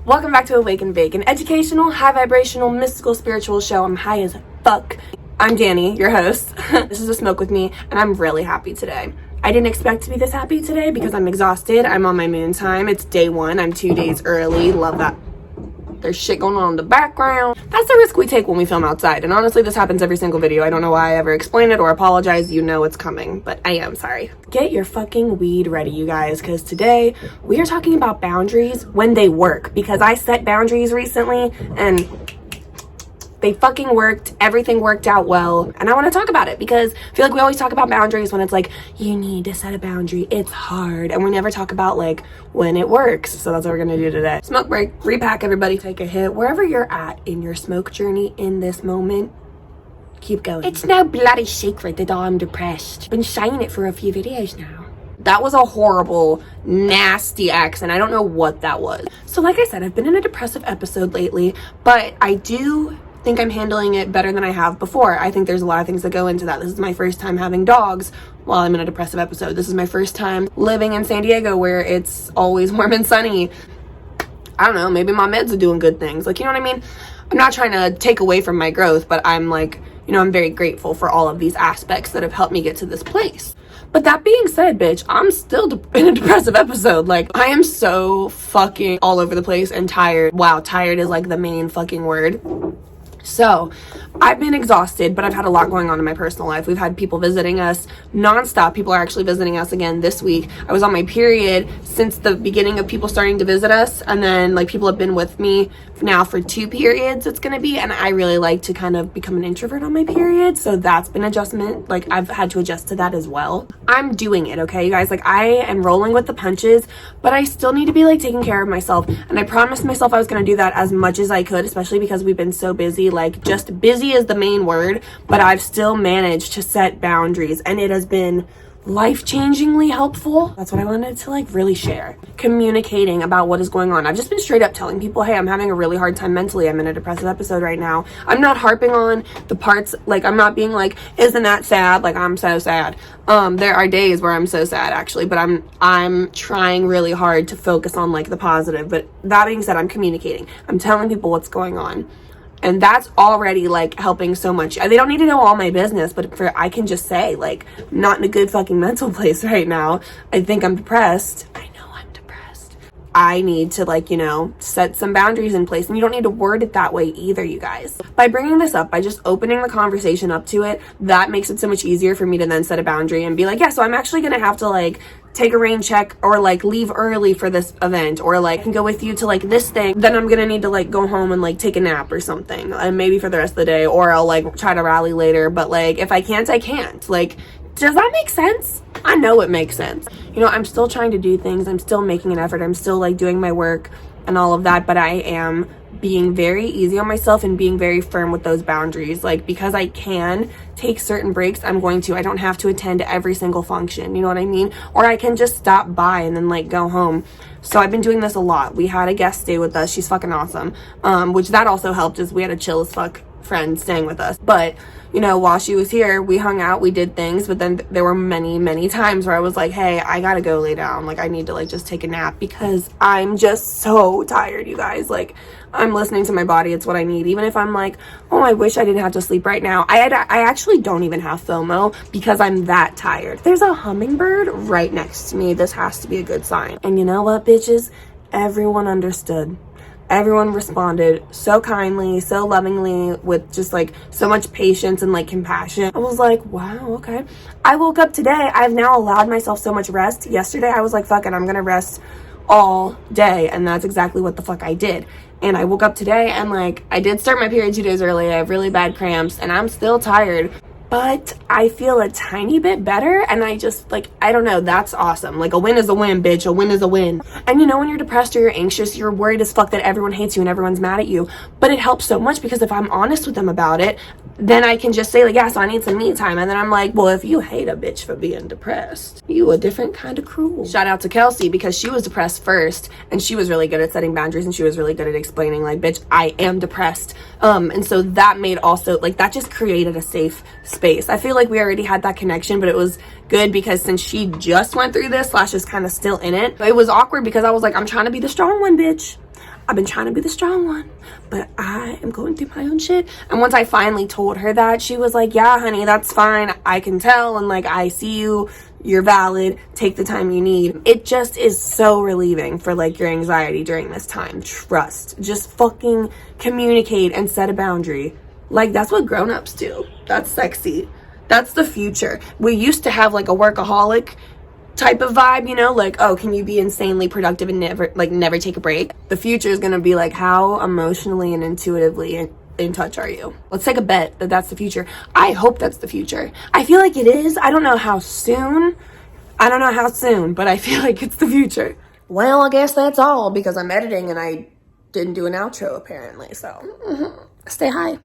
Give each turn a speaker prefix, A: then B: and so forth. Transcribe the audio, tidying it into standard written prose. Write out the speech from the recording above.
A: Welcome back to Awake and Bake, an educational, high vibrational, mystical, spiritual show. I'm high as fuck. I'm Dani, your host. This is a smoke with me, and I'm really happy today. I didn't expect to be this happy today because I'm exhausted. I'm on my moon time. It's day 1. I'm 2 days early. Love that. There's shit going on in the background. That's the risk we take when we film outside. And honestly, this happens every single video. I don't know why I ever explain it or apologize. You know it's coming, but I am sorry. Get your fucking weed ready, you guys, because today we are talking about boundaries when they work. Because I set boundaries recently and they fucking worked. Everything worked out well. And I want to talk about it because I feel like we always talk about boundaries when it's like, you need to set a boundary. It's hard. And we never talk about like when it works. So that's what we're going to do today. Smoke break. Repack, everybody. Take a hit. Wherever you're at in your smoke journey in this moment, keep going. It's no bloody secret that I'm depressed. Been saying it for a few videos now. That was a horrible, nasty accent. I don't know what that was. So like I said, I've been in a depressive episode lately, but I do think I'm handling it better than I have before. I think there's a lot of things that go into that. This is my first time having dogs while I'm in a depressive episode. This is my first time living in San Diego where it's always warm and sunny. I don't know, maybe my meds are doing good things. Like, you know what I mean? I'm not trying to take away from my growth, but I'm like, you know, I'm very grateful for all of these aspects that have helped me get to this place. But that being said, bitch, I'm still in a depressive episode. Like, I am so fucking all over the place and tired. Wow, tired is like the main fucking word. So I've been exhausted, but I've had a lot going on in my personal life. We've had people visiting us nonstop. People are actually visiting us again this week. I was on my period since the beginning of people starting to visit us. And then like people have been with me now for 2 periods it's going to be. And I really like to kind of become an introvert on my period. So that's been adjustment. Like I've had to adjust to that as well. I'm doing it. Okay, you guys, like I am rolling with the punches, but I still need to be like taking care of myself. And I promised myself I was going to do that as much as I could, especially because we've been so busy. Like just busy is the main word, but I've still managed to set boundaries and it has been life-changingly helpful. That's what I wanted to like really share. Communicating about what is going on. I've just been straight up telling people, hey, I'm having a really hard time mentally. I'm in a depressive episode right now. I'm not harping on the parts, like I'm not being like, isn't that sad? Like I'm so sad. There are days where I'm so sad actually, but I'm trying really hard to focus on like the positive. But that being said, I'm communicating. I'm telling people what's going on. And that's already like helping so much. They don't need to know all my business, but I can just say like, I'm not in a good fucking mental place right now. I think I'm depressed. I know I'm depressed. I need to like, you know, set some boundaries in place. And you don't need to word it that way either, you guys. By bringing this up, by just opening the conversation up to it, that makes it so much easier for me to then set a boundary and be like, yeah, so I'm actually going to have to like take a rain check or like leave early for this event, or like I can go with you to like this thing, then I'm gonna need to like go home and like take a nap or something, and maybe for the rest of the day, or I'll like try to rally later. But like if I can't, I can't. Like, does that make sense? I know it makes sense. You know, I'm still trying to do things. I'm still making an effort. I'm still like doing my work and all of that, but I am being very easy on myself and being very firm with those boundaries. Like, because I can take certain breaks, I'm going to. I don't have to attend to every single function, you know what I mean? Or I can just stop by and then like go home. So I've been doing this a lot. We had a guest stay with us. She's fucking awesome. Which that also helped, is we had a chill as fuck friend staying with us. But you know, while she was here, we hung out, we did things, but then there were many times where I was like, hey, I gotta go lay down. Like, I need to like just take a nap because I'm just so tired, you guys. Like, I'm listening to my body. It's what I need. Even if I'm like, oh, I wish I didn't have to sleep right now. I actually don't even have FOMO because I'm that tired. There's a hummingbird right next to me. This has to be a good sign. And you know what, bitches? Everyone understood. Everyone responded so kindly, so lovingly, with just like so much patience and like compassion. I was like, wow, okay. I woke up today. I've now allowed myself so much rest. Yesterday, I was like, fuck it, I'm gonna rest all day. And that's exactly what the fuck I did. And I woke up today and like, I did start my period 2 days early. I have really bad cramps and I'm still tired, but I feel a tiny bit better. And I just like, I don't know, that's awesome. Like, a win is a win, bitch. A win is a win. And you know, when you're depressed or you're anxious, you're worried as fuck that everyone hates you and everyone's mad at you. But it helps so much because if I'm honest with them about it, then I can just say like, yeah, so I need some me time. And then I'm like, well, if you hate a bitch for being depressed, you a different kind of cruel. Shout out to Kelsey, because she was depressed first and she was really good at setting boundaries and she was really good at explaining like, bitch, I am depressed. And so that made also like, that just created a safe space. I feel like we already had that connection, but it was good because since she just went through this / is kind of still in it, it was awkward because I was like, I'm trying to be the strong one, bitch. I've been trying to be the strong one, but I am going through my own shit. And once I finally told her that, she was like, yeah, honey, that's fine. I can tell. And like, I see you. You're valid. Take the time you need. It just is so relieving for like your anxiety during this time. Trust. Just fucking communicate and set a boundary. Like, that's what grown-ups do. That's sexy. That's the future. We used to have like a workaholic type of vibe, you know, like, oh, can you be insanely productive and never take a break? The future is gonna be like, how emotionally and intuitively in touch are you? Let's take a bet that that's the future. I hope that's the future. I feel like it is. I don't know how soon, but I feel like it's the future. Well, I guess that's all because I'm editing and I didn't do an outro apparently, so stay high.